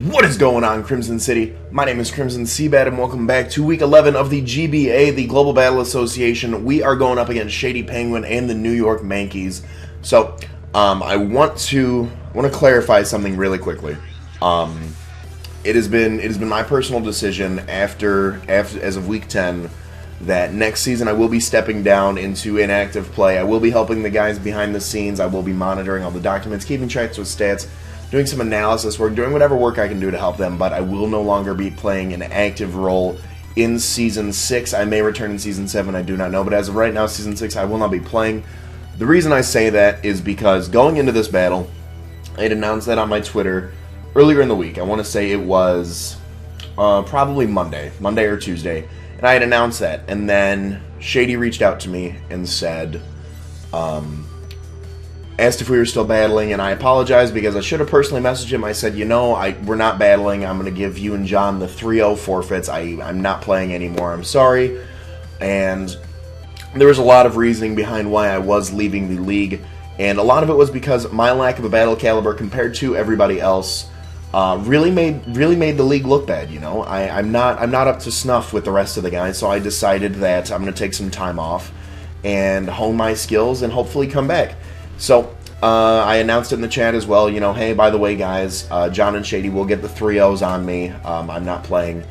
What is going on, Crimson City? My name is Crimson CBAD, and welcome back to Week 11 of the GBA, the Global Battle Association. We are going up against ShadyPenguinn and the New York Mankeys. So, I want to clarify something really quickly. It has been my personal decision after as of Week 10 that next season I will be stepping down into inactive play. I will be helping the guys behind the scenes. I will be monitoring all the documents, keeping tracks with stats, doing some analysis work, doing whatever work I can do to help them, but I will no longer be playing an active role in Season 6. I may return in Season 7, I do not know, but as of right now, Season 6, I will not be playing. The reason I say that is because going into this battle, I had announced that on my Twitter earlier in the week. I want to say it was probably Monday or Tuesday, and I had announced that, and then Shady reached out to me and said, asked if we were still battling, and I apologized because I should have personally messaged him. I said, we're not battling. I'm going to give you and John the 3-0 forfeits. I'm not playing anymore. I'm sorry. And there was a lot of reasoning behind why I was leaving the league, and a lot of it was because my lack of a battle caliber compared to everybody else really made the league look bad. I'm not up to snuff with the rest of the guys, so I decided that I'm going to take some time off and hone my skills and hopefully come back. So, I announced it in the chat as well, hey, by the way, guys, John and Shady will get the 3-0s on me. I'm not playing.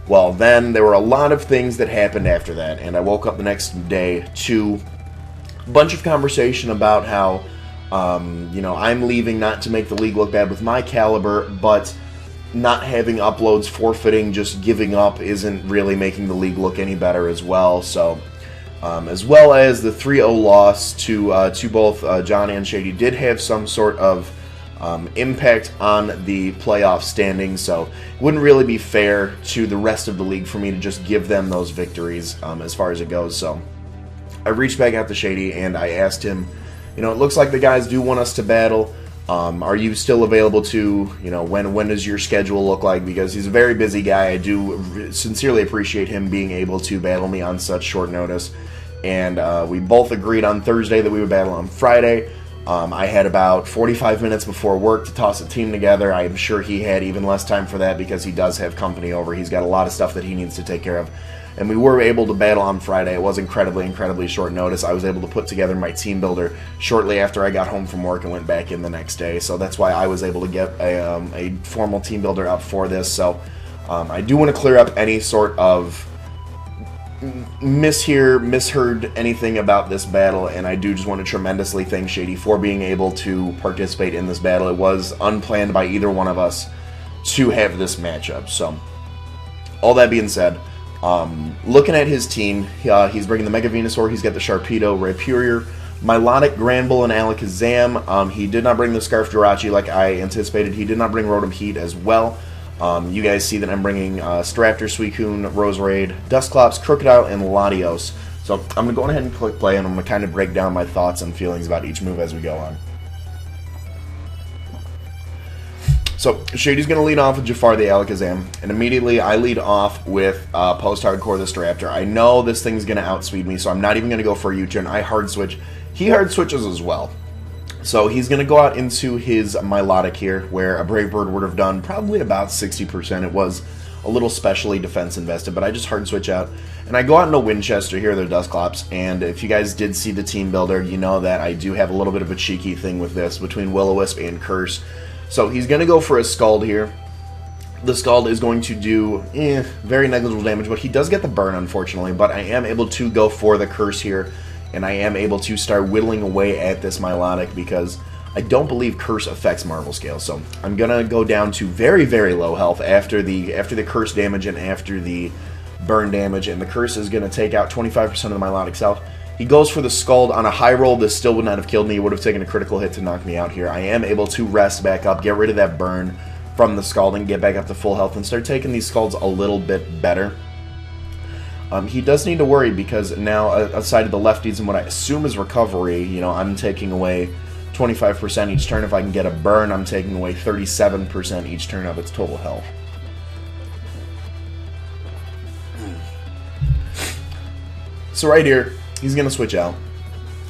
Well, then there were a lot of things that happened after that, and I woke up the next day to a bunch of conversation about how, I'm leaving not to make the league look bad with my caliber, but not having uploads, forfeiting, just giving up isn't really making the league look any better as well. So, as well as the 3-0 loss to both John and Shady did have some sort of impact on the playoff standings, so it wouldn't really be fair to the rest of the league for me to just give them those victories as far as it goes. So I reached back out to Shady and I asked him, it looks like the guys do want us to battle. Are you still available to, when does your schedule look like? Because he's a very busy guy. I do sincerely appreciate him being able to battle me on such short notice. And we both agreed on Thursday that we would battle on Friday. I had about 45 minutes before work to toss a team together. I'm sure he had even less time for that because he does have company over. He's got a lot of stuff that he needs to take care of. And we were able to battle on Friday. It was incredibly short notice. I was able to put together my team builder shortly after I got home from work and went back in the next day. So that's why I was able to get a formal team builder up for this. So I do want to clear up any sort of misheard anything about this battle, and I do just want to tremendously thank Shady for being able to participate in this battle. It was unplanned by either one of us to have this matchup. So, all that being said, looking at his team, he's bringing the Mega Venusaur, he's got the Sharpedo, Rhyperior, Milotic, Granbull, and Alakazam. He did not bring the Scarf Jirachi like I anticipated. He did not bring Rotom Heat as well. You guys see that I'm bringing Staraptor, Suicune, Roserade, Dusclops, Crocodile, and Latios. So I'm going to go ahead and click play, and I'm going to kind of break down my thoughts and feelings about each move as we go on. So Shady's going to lead off with Jafar the Alakazam, and immediately I lead off with Post-Hardcore the Staraptor. I know this thing's going to outspeed me, so I'm not even going to go for a U-turn. I hard switch. He hard switches as well. So he's going to go out into his Milotic here, where a Brave Bird would have done probably about 60%. It was a little specially defense invested, but I just hard switch out. And I go out into Winchester here, the Dusclops, and if you guys did see the team builder, you know that I do have a little bit of a cheeky thing with this between Will-O-Wisp and Curse. So he's going to go for a Scald here. The Scald is going to do very negligible damage, but he does get the burn, unfortunately. But I am able to go for the Curse here, and I am able to start whittling away at this Milotic because I don't believe Curse affects Marvel Scale. So I'm going to go down to very low health after the Curse damage and after the burn damage, and the Curse is going to take out 25% of the Milotic's health. He goes for the Scald on a high roll. This still would not have killed me. It would have taken a critical hit to knock me out here. I am able to rest back up, get rid of that burn from the Scald, and get back up to full health and start taking these Scalds a little bit better. He does need to worry because now, outside of the lefties and what I assume is recovery, I'm taking away 25% each turn. If I can get a burn, I'm taking away 37% each turn of its total health. So right here, he's going to switch out.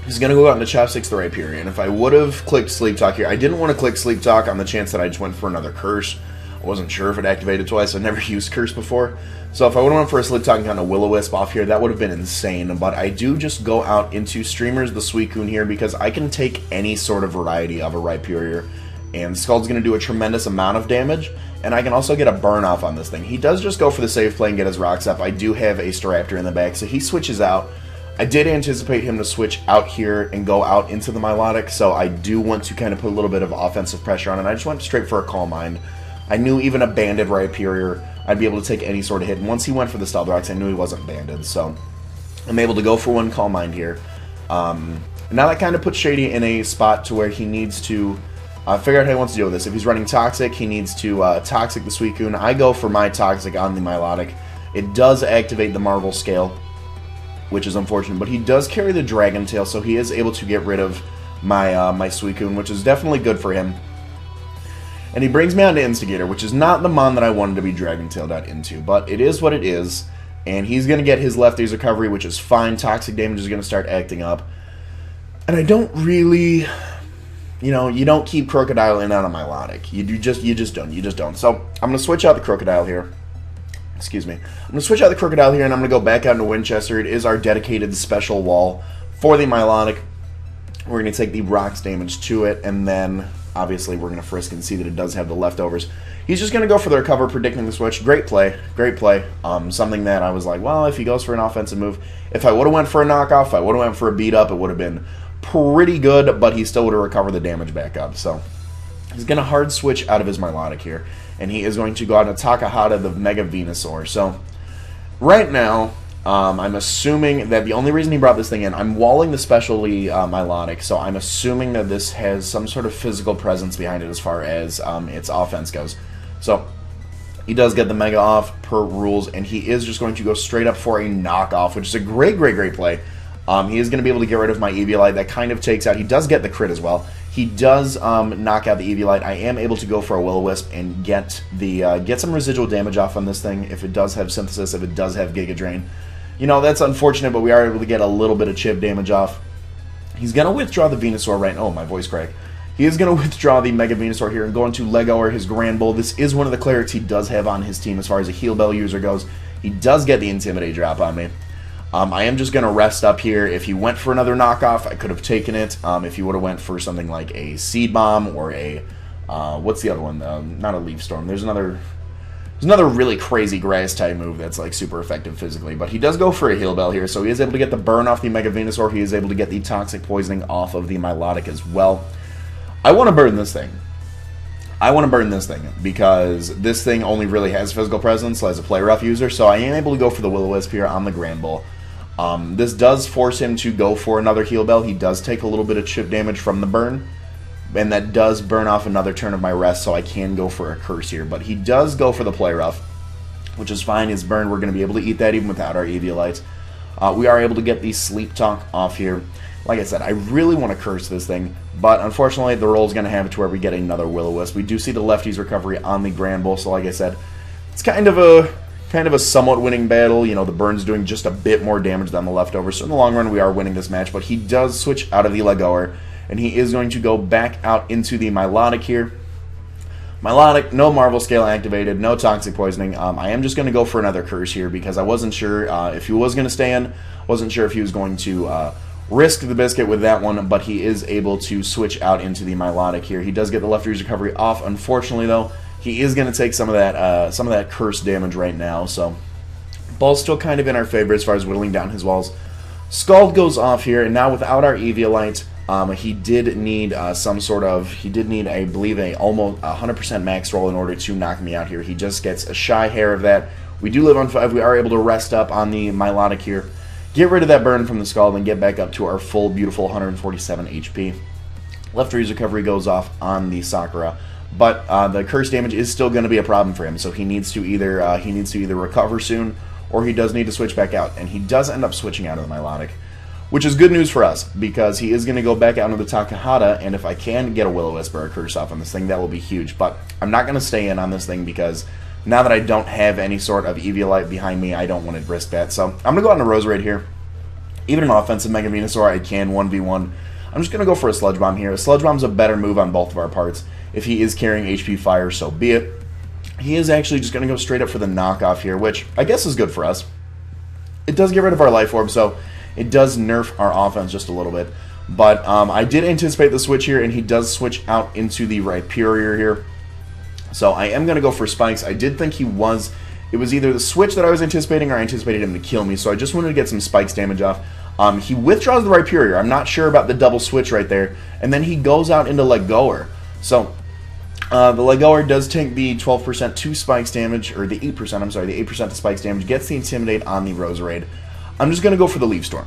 He's going to go out into Chopsticks the Rhyperior. And if I would have clicked Sleep Talk here, I didn't want to click Sleep Talk on the chance that I just went for another Curse. I wasn't sure if it activated twice. I've never used Curse before. So if I would have went for a Sliptongue on a Will-O-Wisp off here, that would have been insane. But I do just go out into Streamers the Suicune here because I can take any sort of variety of a Rhyperior. And Scald's going to do a tremendous amount of damage. And I can also get a burn off on this thing. He does just go for the safe play and get his rocks up. I do have a Staraptor in the back, so he switches out. I did anticipate him to switch out here and go out into the Milotic, so I do want to kind of put a little bit of offensive pressure on it. I just went straight for a Calm Mind. I knew even a banded Rhyperior, I'd be able to take any sort of hit. And once he went for the Stealth Rocks, I knew he wasn't banded, so I'm able to go for one Calm Mind here. Now that kind of puts Shady in a spot to where he needs to figure out how he wants to deal with this. If he's running Toxic, he needs to Toxic the Suicune. I go for my Toxic on the Milotic. It does activate the Marvel Scale, which is unfortunate, but he does carry the Dragon Tail, so he is able to get rid of my my Suicune, which is definitely good for him. And he brings me on to Instigator, which is not the Mon that I wanted to be Dragon Tailed out into, but it is what it is, and he's going to get his Lefty's Recovery, which is fine. Toxic damage is going to start acting up, and I don't really, you know, you don't keep Crocodile in on a Milotic. You just don't. So I'm going to switch out the Crocodile here. Excuse me. I'm going to switch out the Crocodile here, and I'm going to go back out into Winchester. It is our dedicated special wall for the Milotic. We're going to take the Rocks damage to it, and then, obviously, we're going to frisk and see that it does have the leftovers. He's just going to go for the recover, predicting the switch. Great play. Great play. Something that I was like, well, if he goes for an offensive move, if I would have went for a knockoff, if I would have went for a beat-up, it would have been pretty good, but he still would have recovered the damage back up. So he's going to hard switch out of his Milotic here, and he is going to go out and Takahata the Mega Venusaur. So right now, I'm assuming that the only reason he brought this thing in, I'm walling the specialty Milotic, so I'm assuming that this has some sort of physical presence behind it as far as its offense goes. So he does get the Mega off per rules, and he is just going to go straight up for a knockoff, which is a great play. He is going to be able to get rid of my Eviolite. That kind of takes out... He does get the crit as well. He does knock out the Eviolite. I am able to go for a Will-O-Wisp and get some residual damage off on this thing if it does have Synthesis, if it does have Giga Drain. You know, that's unfortunate, but we are able to get a little bit of chip damage off. He's going to withdraw the Venusaur right... Oh, my voice cracked. He is going to withdraw the Mega Venusaur here and go into Lego or his Grand Bull. This is one of the clerics he does have on his team as far as a Heal Bell user goes. He does get the Intimidate drop on me. I am just going to rest up here. If he went for another knockoff, I could have taken it. If he would have went for something like a Seed Bomb or a... what's the other one? Not a Leaf Storm. There's another really crazy Grass-type move that's like super effective physically. But he does go for a Heal Bell here, so he is able to get the burn off the Mega Venusaur. He is able to get the Toxic Poisoning off of the Milotic as well. I want to burn this thing. Because this thing only really has physical presence as a Play Rough user, so I am able to go for the Will-O-Wisp here on the Grand Bull. This does force him to go for another Heal Bell. He does take a little bit of chip damage from the burn, and that does burn off another turn of my rest, so I can go for a Curse here. But he does go for the Play Rough, which is fine. His burn, we're going to be able to eat that even without our Eviolites. We are able to get the Sleep Talk off here. Like I said, I really want to Curse this thing, but unfortunately the roll is going to have it to where we get another Will-O-Wisp. We do see the Lefty's Recovery on the Grand Bull, so like I said, it's kind of a somewhat winning battle. You know, the burn's doing just a bit more damage than the leftovers, so in the long run we are winning this match. But he does switch out of the Legoer, and he is going to go back out into the Milotic here. Milotic, no Marvel Scale activated, no Toxic Poisoning. I am just going to go for another Curse here because I wasn't sure if he was going to stay in. Wasn't sure if he was going to risk the biscuit with that one, but he is able to switch out into the Milotic here. He does get the Lefty's Recovery off. Unfortunately, though, he is going to take some of that Curse damage right now. So, ball's still kind of in our favor as far as whittling down his walls. Scald goes off here, and now without our Eviolite, he did need I believe, a almost 100% max roll in order to knock me out here. He just gets a shy hair of that. We do live on 5. We are able to rest up on the Milotic here, get rid of that burn from the Scald, and get back up to our full, beautiful 147 HP. Lefty's Recovery goes off on the Sakura, but the Curse damage is still going to be a problem for him, so he needs to either recover soon, or he does need to switch back out, and he does end up switching out of the Milotic, which is good news for us, because he is going to go back out into the Takahata, and if I can get a Will-O-Wisp or a Curse off on this thing, that will be huge. But I'm not going to stay in on this thing, because now that I don't have any sort of Eviolite behind me, I don't want to risk that. So I'm going to go out on a Roserade here. Even an offensive Mega Venusaur, I can 1v1. I'm just going to go for a Sludge Bomb here. A Sludge Bomb's a better move on both of our parts. If he is carrying HP Fire, so be it. he is actually just going to go straight up for the knockoff here, which I guess is good for us. It does get rid of our life orb, so it does nerf our offense just a little bit. But I did anticipate the switch here, and he does switch out into the Rhyperior here. So I am going to go for spikes. I did think it was either the switch that I was anticipating or I anticipated him to kill me, so I just wanted to get some spikes damage off. He withdraws the Rhyperior. I'm not sure about the double switch right there. And then he goes out into Legoer. So the Legoer does take the 12% to spikes damage, or the 8%, I'm sorry, the 8% to spikes damage, gets the Intimidate on the Roserade. I'm just going to go for the Leaf Storm.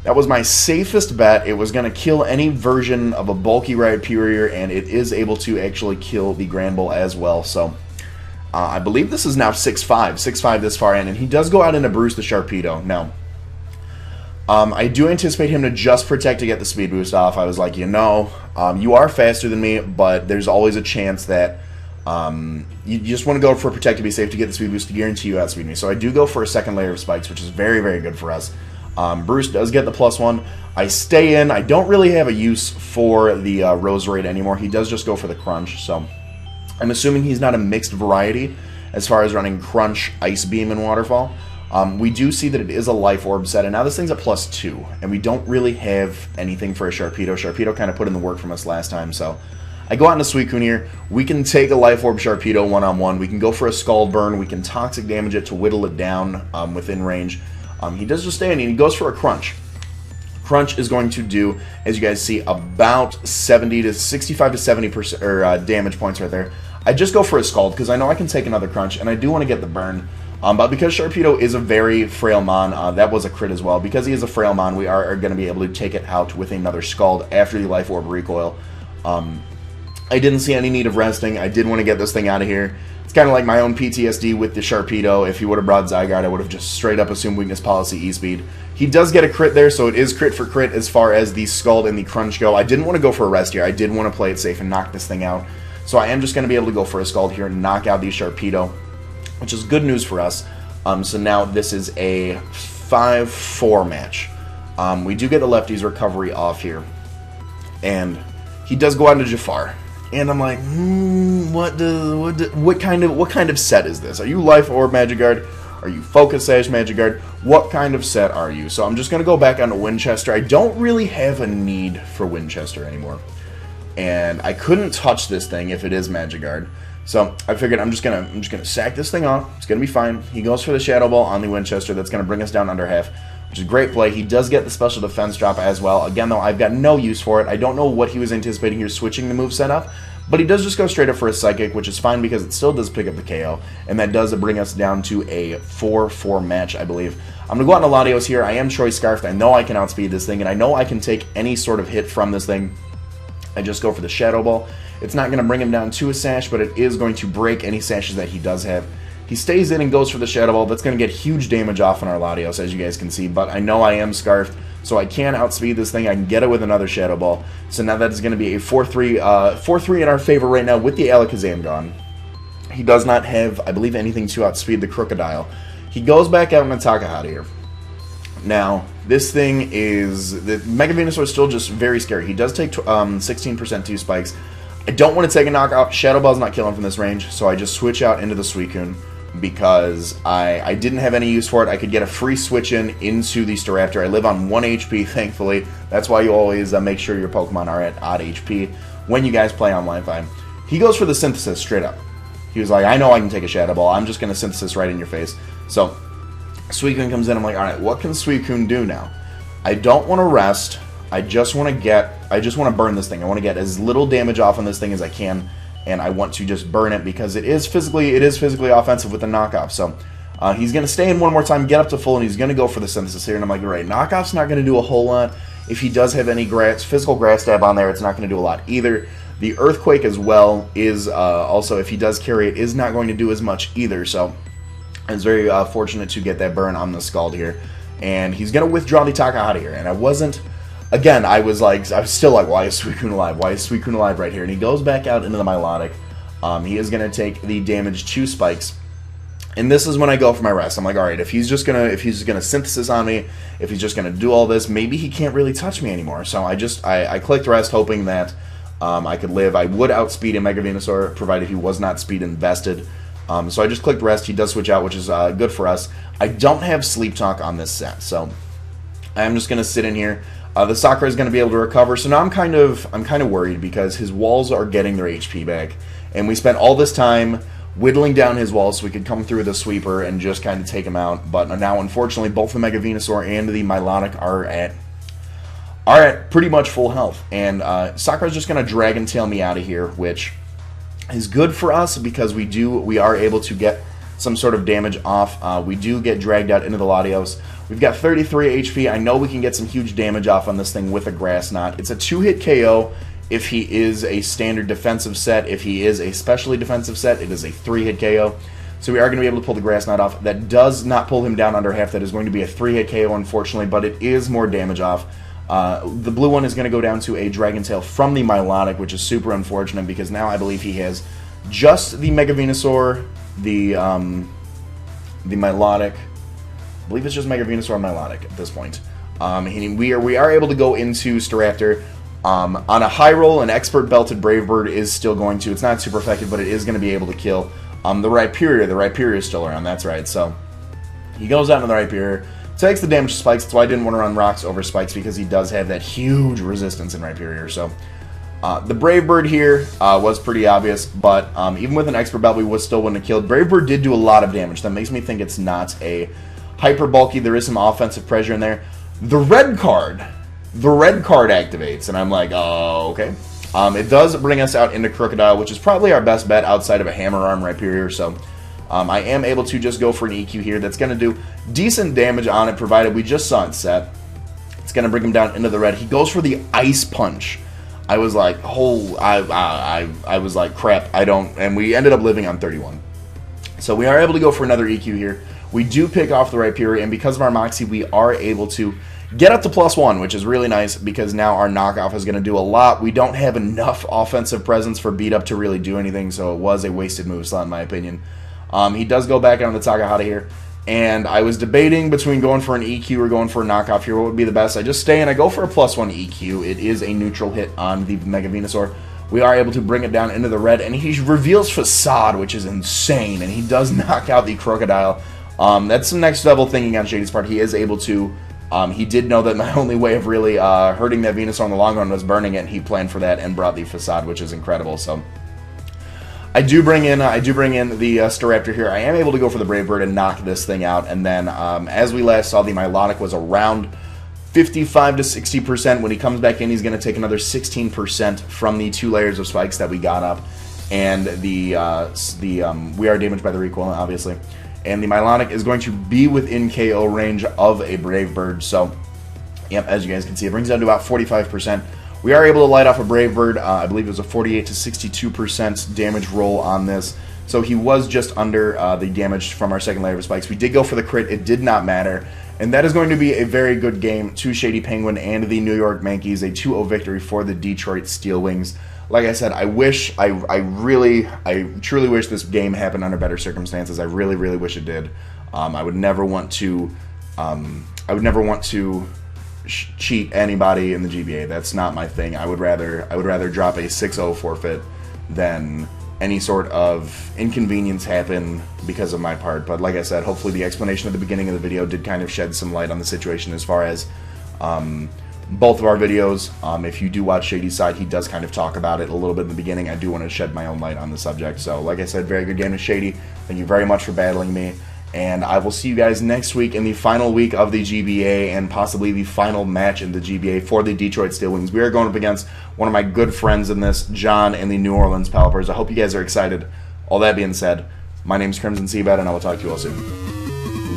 That was my safest bet. It was going to kill any version of a bulky Rhyperior, and it is able to actually kill the Granbull as well. So I believe this is now 6-5. 6-5 this far in, and he does go out into Bruce the Sharpedo. Now, I do anticipate him to just protect to get the speed boost off. I was like, you know, you are faster than me, but there's always a chance that you just want to go for protect to be safe to get the speed boost to guarantee you outspeed me. So I do go for a second layer of spikes, which is very, very good for us. Bruce does get the +1. I stay in. I don't really have a use for the Roserade anymore. He does just go for the Crunch, so I'm assuming he's not a mixed variety as far as running Crunch, Ice Beam, and Waterfall. We do see that it is a Life Orb set, and now this thing's at +2, and we don't really have anything for a Sharpedo. Sharpedo kind of put in the work from us last time, so I go out into Suicune here. We can take a Life Orb Sharpedo one-on-one. We can go for a Scald Burn. We can Toxic Damage it to whittle it down within range. He does just stay in, and he goes for a Crunch. Crunch is going to do, as you guys see, about 65 to 70% damage points right there. I just go for a Scald because I know I can take another Crunch, and I do want to get the burn. But because Sharpedo is a very frail mon, that was a crit as well. Because he is a frail mon, we are going to be able to take it out with another Scald after the Life Orb recoil. I didn't see any need of resting. I did want to get this thing out of here. It's kind of like my own PTSD with the Sharpedo. If he would have brought Zygarde, I would have just straight up assumed weakness policy E-Speed. He does get a crit there, so it is crit for crit as far as the Scald and the Crunch go. I didn't want to go for a rest here. I did want to play it safe and knock this thing out. So I am just going to be able to go for a Scald here and knock out the Sharpedo, which is good news for us. So now this is a 5-4 match. We do get the lefty's recovery off here. And he does go out into Jafar. And I'm like, what kind of set is this? Are you Life Orb Magikarp? Are you Focus Sash Magikarp? What kind of set are you? So I'm just going to go back onto Winchester. I don't really have a need for Winchester anymore. And I couldn't touch this thing if it is Magikarp. So I figured I'm just gonna sack this thing off. It's gonna be fine. He goes for the Shadow Ball on the Winchester. That's gonna bring us down under half, which is a great play. He does get the special defense drop as well. Again, though, I've got no use for it. I don't know what he was anticipating here switching the moveset up, but he does just go straight up for a Psychic, which is fine because it still does pick up the KO, and that does bring us down to a 4-4 match, I believe. I'm gonna go out into Latios here. I am Choice Scarfed. I know I can outspeed this thing, and I know I can take any sort of hit from this thing. I just go for the Shadow Ball. It's not going to bring him down to a sash, but it is going to break any sashes that he does have. He stays in and goes for the Shadow Ball. That's going to get huge damage off on our Latios, as you guys can see, but I know I am Scarfed, so I can outspeed this thing. I can get it with another Shadow Ball. So now that is going to be a 4-3 in our favor right now with the Alakazam gone. He does not have, I believe, anything to outspeed the Crocodile. He goes back out in Takahata here. Now, this thing is... The Mega Venusaur is still just very scary. He does take 16% 2 spikes. I don't want to take a knockout. Shadow Ball's not killing from this range, so I just switch out into the Suicune because I didn't have any use for it. I could get a free switch into the Staraptor. I live on 1 HP, thankfully. That's why you always make sure your Pokemon are at odd HP when you guys play online fine. He goes for the Synthesis straight up. He was like, I know I can take a Shadow Ball. I'm just going to Synthesis right in your face. So Suicune comes in. I'm like, alright, what can Suicune do now? I don't want to rest. I just want to burn this thing. I want to get as little damage off on this thing as I can, and I want to just burn it because it is physically offensive with the knockoff. So he's going to stay in one more time, get up to full, and he's going to go for the Synthesis here. And I'm like, all right, knockoff's not going to do a whole lot. If he does have any physical grass stab on there, it's not going to do a lot either. The Earthquake as well is also, if he does carry it, is not going to do as much either. So I was very fortunate to get that burn on the Scald here. And he's going to withdraw the Takahata here. And I wasn't... Again, I was still like, why is Suicune alive? Why is Suicune alive right here? And he goes back out into the Milotic. He is going to take the damage 2 spikes. And this is when I go for my rest. I'm like, alright, if he's just gonna Synthesis on me, if he's just gonna do all this, maybe he can't really touch me anymore. So I clicked rest, hoping that I could live. I would outspeed a Mega Venusaur, provided he was not speed invested. So I just clicked rest. He does switch out, which is good for us. I don't have sleep talk on this set, so I'm just going to sit in here. The Sakura is going to be able to recover, so now I'm kind of worried because his walls are getting their HP back, and we spent all this time whittling down his walls so we could come through the sweeper and just kind of take him out. But now, unfortunately, both the Mega Venusaur and the Milotic are at pretty much full health, and Sakura's just going to Dragon Tail me out of here, which is good for us because we are able to get some sort of damage off. We do get dragged out into the Latios. We've got 33 HP. I know we can get some huge damage off on this thing with a Grass Knot. It's a 2-hit KO if he is a standard defensive set. If he is a specially defensive set, it is a 3-hit KO. So we are going to be able to pull the Grass Knot off. That does not pull him down under half. That is going to be a 3-hit KO, unfortunately, but it is more damage off. The blue one is going to go down to a Dragon Tail from the Milotic, which is super unfortunate because now I believe he has just the Mega Venusaur, the Milotic. I believe it's just Mega Venusaur and Milotic at this point. We are able to go into Staraptor. On a high roll, an Expert Belted Brave Bird is still going to, it's not super effective, but it is going to be able to kill the Rhyperior. The Rhyperior is still around, that's right. So he goes out to the Rhyperior, takes the damage to Spikes. That's why I didn't want to run Rocks over Spikes, because he does have that huge resistance in Rhyperior. So the Brave Bird here was pretty obvious, but even with an Expert Belt, we still wouldn't have killed. Brave Bird did do a lot of damage. That makes me think it's not a hyper bulky. There is some offensive pressure in there. The red card activates, and I'm like, oh, okay. It does bring us out into Crocodile, which is probably our best bet outside of a Hammer Arm Rhyperior, so I am able to just go for an EQ here. That's going to do decent damage on it, provided we just saw it set. It's going to bring him down into the red. He goes for the Ice Punch. I was like, I was like, crap, and we ended up living on 31. So we are able to go for another EQ here. We do pick off the Rhyperior, and because of our Moxie, we are able to get up to +1, which is really nice because now our knockoff is going to do a lot. We don't have enough offensive presence for Beat Up to really do anything, so it was a wasted move slot in my opinion. He does go back on the Takahata here, and I was debating between going for an EQ or going for a knockoff here. What would be the best? I just stay and I go for a +1 EQ. It is a neutral hit on the Mega Venusaur. We are able to bring it down into the red, and he reveals Facade, which is insane, and he does knock out the Crocodile. That's some next level thinking on Shady's part. He is able to, he did know that my only way of really hurting that Venusaur in the long run was burning it, and he planned for that and brought the Facade, which is incredible. So I do bring in the Staraptor here. I am able to go for the Brave Bird and knock this thing out, and then as we last saw, the Milotic was around 55 to 60%. When he comes back in, he's going to take another 16% from the 2 layers of spikes that we got up, and we are damaged by the recoil, obviously. And the Milotic is going to be within KO range of a Brave Bird. So, yep, as you guys can see, it brings down to about 45%. We are able to light off a Brave Bird. I believe it was a 48 to 62% damage roll on this. So he was just under the damage from our second layer of spikes. We did go for the crit. It did not matter. And that is going to be a very good game to ShadyPenguinn and the New York Mankeys. A 2-0 victory for the Detroit Steel Wings. Like I said, I truly wish this game happened under better circumstances. I really, really wish it did. I would never want to cheat anybody in the GBA. That's not my thing. I would rather drop a 6-0 forfeit than any sort of inconvenience happen because of my part. But like I said, hopefully the explanation at the beginning of the video did kind of shed some light on the situation as far as both of our videos. If you do watch Shady's side, he does kind of talk about it a little bit in the beginning. I do want to shed my own light on the subject. So like I said, very good game to Shady. Thank you very much for battling me. And I will see you guys next week in the final week of the GBA and possibly the final match in the GBA for the Detroit Steel Wings. We are going up against one of my good friends in this, John and the New Orleans Palpers. I hope you guys are excited. All that being said, my name is Crimson CBAD, and I will talk to you all soon.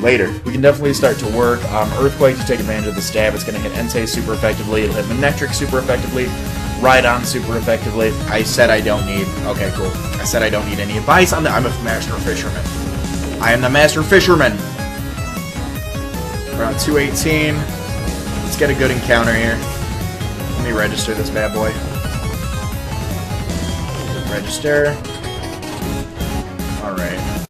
Later. We can definitely start to work. Earthquake to take advantage of the stab. It's going to hit Entei super effectively. It'll hit Manectric super effectively. Rhydon super effectively. I said I don't need... Okay, cool. I said I don't need any advice on the... I'm a master fisherman. I am the master fisherman. Around 218. Let's get a good encounter here. Let me register this bad boy. Register.